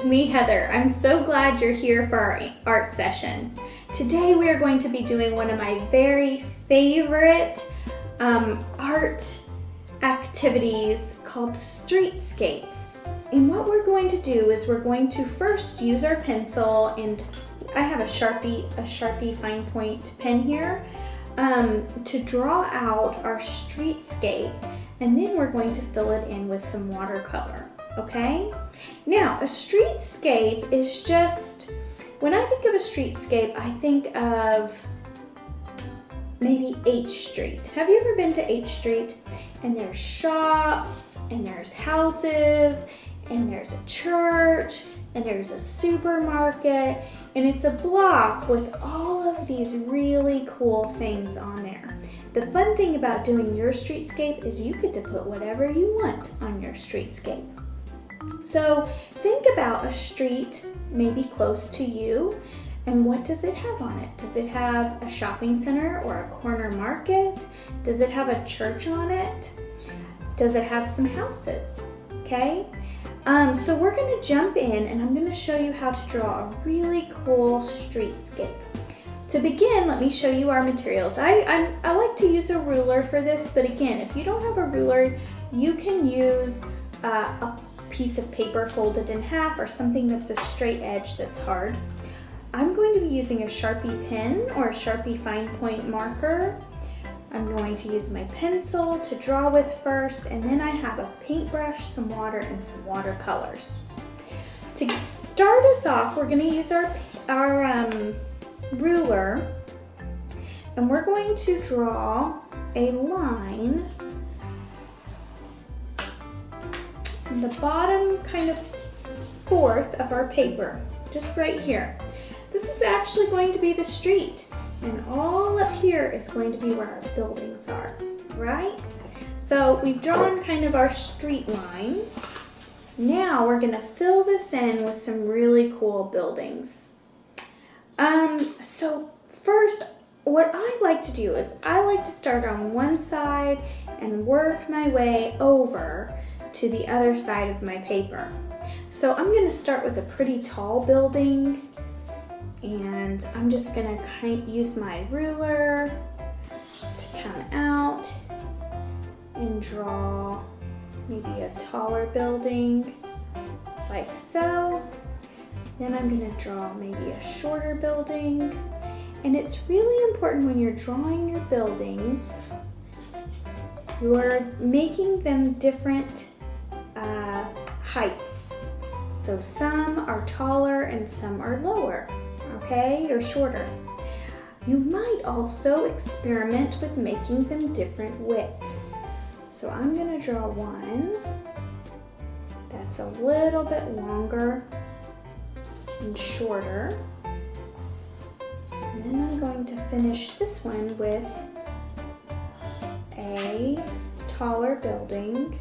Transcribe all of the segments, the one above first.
me, Heather. I'm so glad you're here for our art session. Today we are going to be doing one of my very favorite art activities called streetscapes. And what we're going to do is we're going to first use our pencil, and I have a Sharpie fine point pen here, to draw out our streetscape, and then we're going to fill it in with some watercolor. Okay? Now, a streetscape is just, when I think of a streetscape, I think of maybe H Street. Have you ever been to H Street? And there's shops, and there's houses, and there's a church, and there's a supermarket, and it's a block with all of these really cool things on there. The fun thing about doing your streetscape is you get to put whatever you want on your streetscape. So think about a street maybe close to you, and what does it have on it? Does it have a shopping center or a corner market? Does it have a church on it? Does it have some houses? Okay, so we're going to jump in, and I'm going to show you how to draw a really cool streetscape. To begin, let me show you our materials. I like to use a ruler for this, but again, if you don't have a ruler, you can use a piece of paper folded in half or something that's a straight edge that's hard. I'm going to be using a Sharpie pen or a Sharpie fine point marker. I'm going to use my pencil to draw with first, and then I have a paintbrush, some water, and some watercolors. To start us off, we're going to use our ruler, and we're going to draw a line in the bottom kind of fourth of our paper, just right here. This is actually going to be the street, and all up here is going to be where our buildings are, right? So we've drawn kind of our street line. Now we're gonna fill this in with some really cool buildings. So first, what I like to do is I like to start on one side and work my way over to the other side of my paper. So I'm gonna start with a pretty tall building, and I'm just gonna use my ruler to come out and draw maybe a taller building like so. Then I'm gonna draw maybe a shorter building. And it's really important when you're drawing your buildings, you're making them different heights. So some are taller and some are lower, okay, or shorter. You might also experiment with making them different widths. So I'm gonna draw one that's a little bit longer and shorter. And then I'm going to finish this one with a taller building.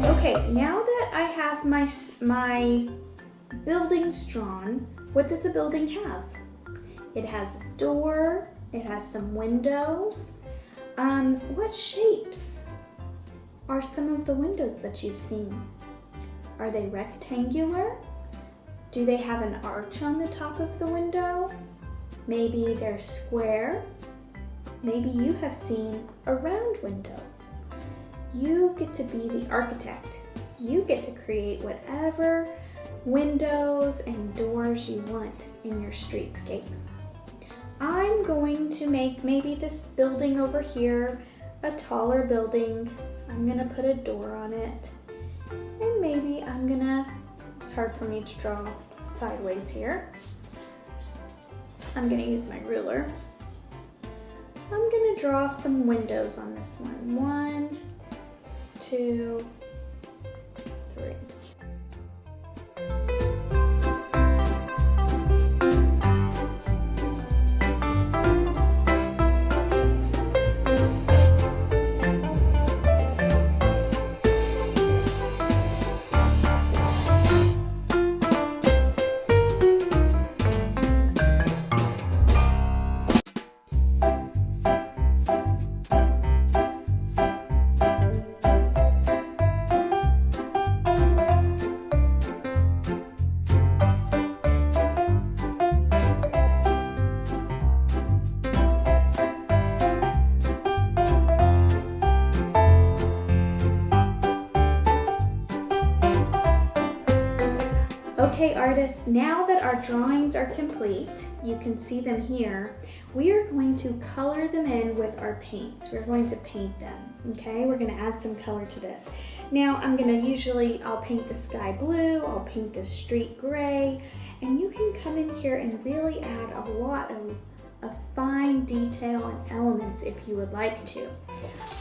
Okay, now that I have my buildings drawn, what does a building have? It has a door, it has some windows. What shapes are some of the windows that you've seen? Are they rectangular? Do they have an arch on the top of the window? Maybe they're square. Maybe you have seen a round window. You get to be the architect. You get to create whatever windows and doors you want in your streetscape. I'm going to make maybe this building over here a taller building. I'm gonna put a door on it. And maybe it's hard for me to draw sideways here. I'm gonna use my ruler. I'm gonna draw some windows on this one. 1, 2, 3. Okay, artists, now that our drawings are complete, you can see them here, we are going to color them in with our paints. We're going to paint them, okay? We're gonna add some color to this. Now, I'll paint the sky blue, I'll paint the street gray, and you can come in here and really add a lot of fine detail and elements if you would like to.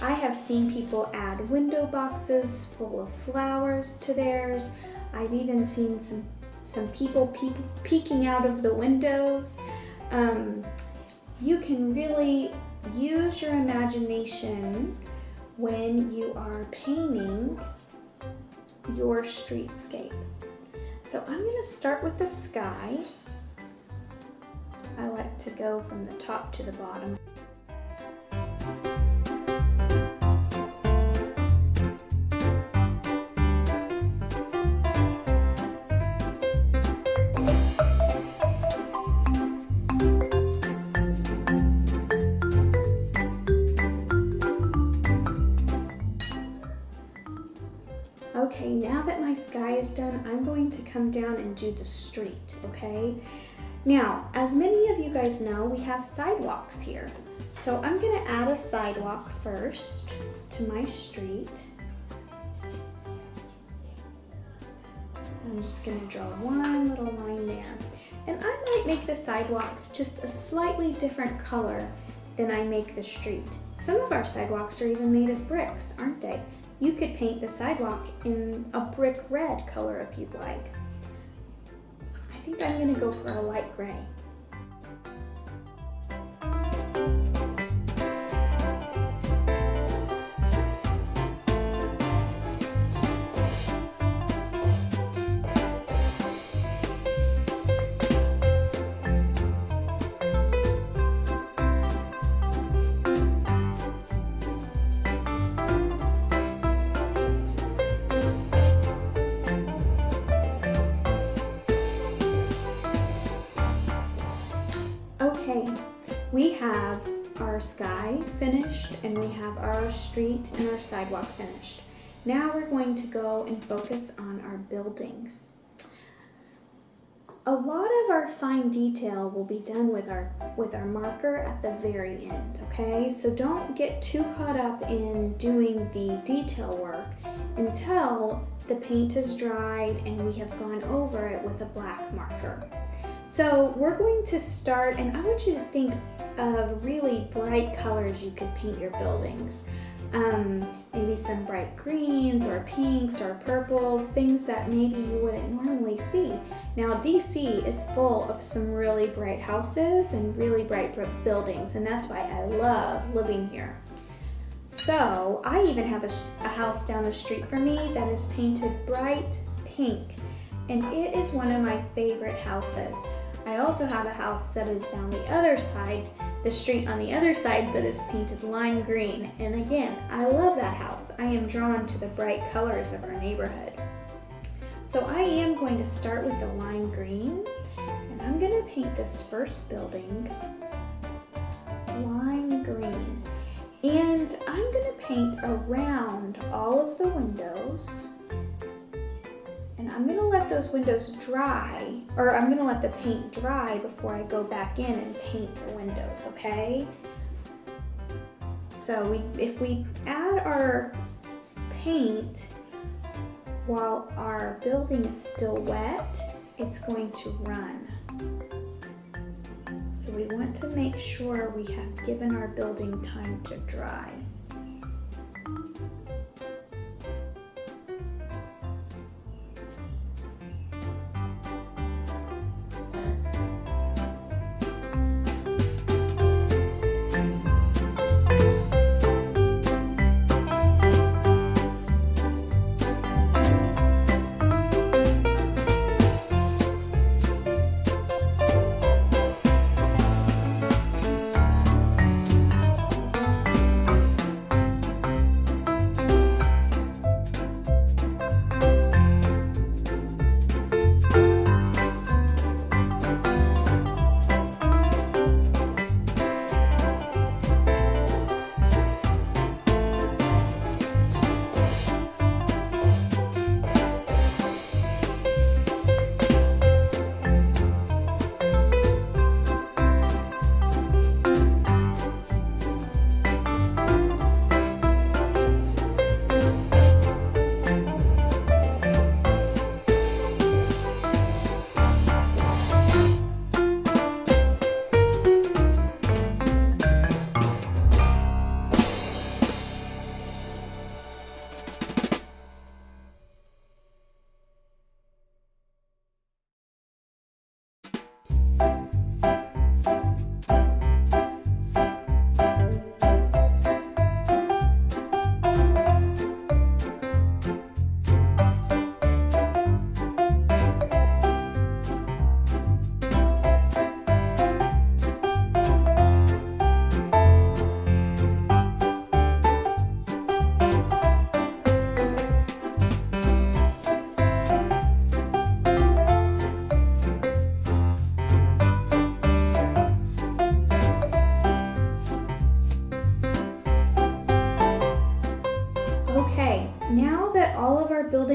I have seen people add window boxes full of flowers to theirs. I've even seen some people peeking out of the windows. You can really use your imagination when you are painting your streetscape. So I'm going to start with the sky. I like to go from the top to the bottom. Okay, now that my sky is done, I'm going to come down and do the street, okay? Now, as many of you guys know, we have sidewalks here. So I'm gonna add a sidewalk first to my street. I'm just gonna draw one little line there. And I might make the sidewalk just a slightly different color than I make the street. Some of our sidewalks are even made of bricks, aren't they? You could paint the sidewalk in a brick red color if you'd like. I think I'm gonna go for a light gray. Okay, we have our sky finished and we have our street and our sidewalk finished. Now we're going to go and focus on our buildings. A lot of our fine detail will be done with our marker at the very end, okay? So don't get too caught up in doing the detail work until the paint is dried and we have gone over it with a black marker. So we're going to start, and I want you to think of really bright colors you could paint your buildings. Maybe some bright greens or pinks or purples, things that maybe you wouldn't normally see. Now DC is full of some really bright houses and really bright buildings, and that's why I love living here. So I even have a house down the street from me that is painted bright pink, and it is one of my favorite houses. I also have a house that is down the other side, the street on the other side, that is painted lime green. And again, I love that house. I am drawn to the bright colors of our neighborhood. So I am going to start with the lime green, and I'm going to paint this first building lime green. And I'm going to paint around all of the windows. And I'm going to let those windows dry, or I'm going to let the paint dry before I go back in and paint the windows, okay? So if we add our paint while our building is still wet, it's going to run. So we want to make sure we have given our building time to dry.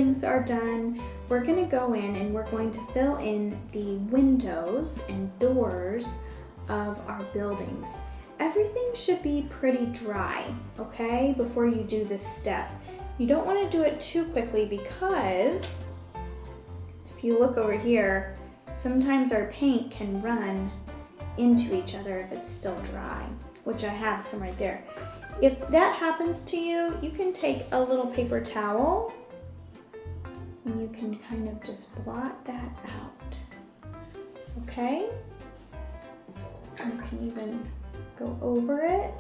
buildings are done, we're going to go in and we're going to fill in the windows and doors of our buildings. Everything should be pretty dry, okay, before you do this step. You don't want to do it too quickly because if you look over here, sometimes our paint can run into each other if it's still dry, which I have some right there. If that happens to you, you can take a little paper towel and you can kind of just blot that out, okay? You can even go over it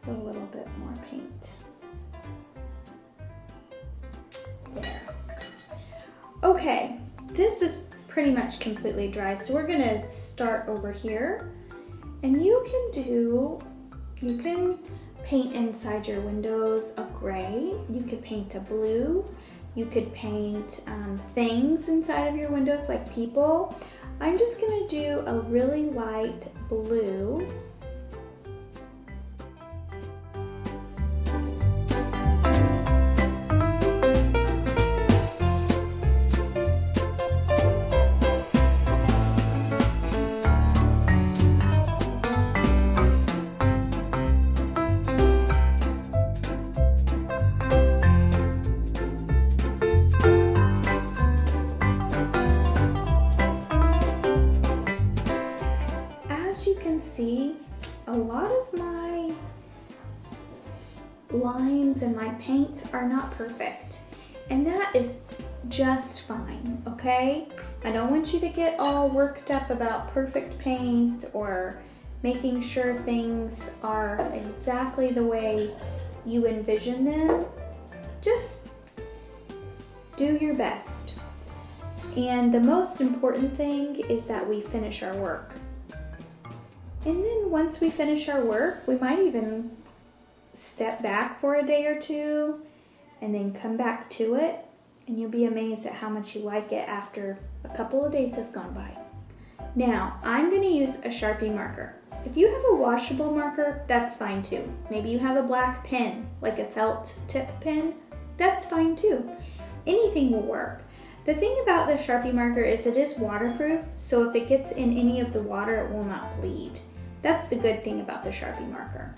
with a little bit more paint. There. Okay, this is pretty much completely dry, so we're gonna start over here. And you can paint inside your windows a gray, you could paint a blue, you could paint things inside of your windows like people. I'm just gonna do a really light blue. See, a lot of my lines and my paint are not perfect, and that is just fine, okay? I don't want you to get all worked up about perfect paint or making sure things are exactly the way you envision them. Just do your best. And the most important thing is that we finish our work. And then once we finish our work, we might even step back for a day or two and then come back to it, and you'll be amazed at how much you like it after a couple of days have gone by. Now, I'm going to use a Sharpie marker. If you have a washable marker, that's fine too. Maybe you have a black pen, like a felt tip pen, that's fine too. Anything will work. The thing about the Sharpie marker is it is waterproof, so if it gets in any of the water, it will not bleed. That's the good thing about the Sharpie marker.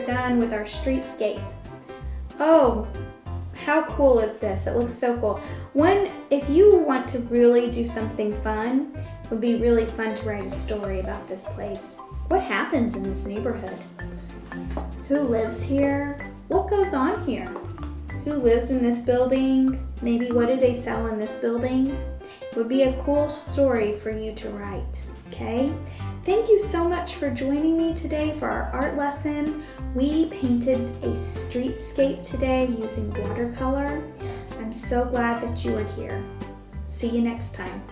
Done with our streetscape. Oh, how cool is this? It looks so cool. If you want to really do something fun, it would be really fun to write a story about this place. What happens in this neighborhood? Who lives here? What goes on here? Who lives in this building? Maybe what do they sell in this building? It would be a cool story for you to write, okay? Thank you so much for joining me today for our art lesson. We painted a streetscape today using watercolor. I'm so glad that you are here. See you next time.